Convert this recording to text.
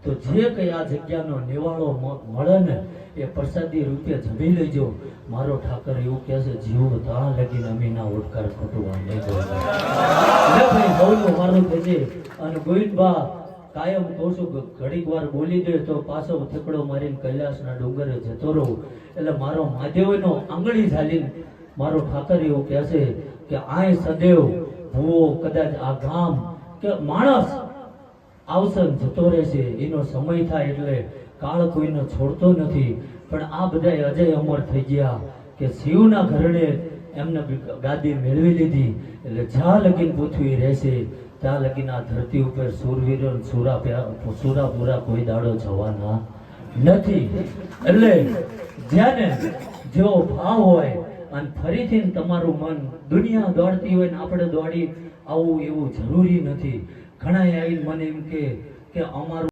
તો જે કઈ આ જગ્યાનો નિવાળો મળે ને એ પ્રસાદી રૂપે જમી લેજો. મારો ઠાકર એવું કહે છે, જીવો ત્યાં લગીને અમીના ઓડકાર ખોટવા નહીં દો. ભાઈ બહુનું મારું થશે. અને ગોવિંદબા કાયમ કહું છું કે ઘડીક વાર બોલી દે તો પાછો થેકડો મારીને કૈલાસના ડુંગરે જતો રહું. એટલે મારો મહાદેવનો આંગળી ઝાલીને મારો ઠાકર એવું કહે છે કે આય સદેવ ભૂવો કદાચ આ ગામ કે માણસ આવશે જતો રહેશે, એનો સમય થાય એટલે કાળ કોઈને છોડતો નથી. પણ આ બધા અજય અમર થઈ ગયા કે શિવના ઘરને એમને ગાદી મેળવી લીધી. એટલે જ્યાં લગીન પૃથ્વી રહેશે ત્યાં લગીન આ ધરતી ઉપર સુરવીરો સુરાપુરા કોઈ દાડો જવાના નથી. એટલે જ્યાંને જેવો ભાવ હોય અને ફરીથી તમારું મન દુનિયા દોડતી હોય ને આપણે દોડી આવું એવું જરૂરી નથી. ઘણા આવીને મને એમ કે અમારું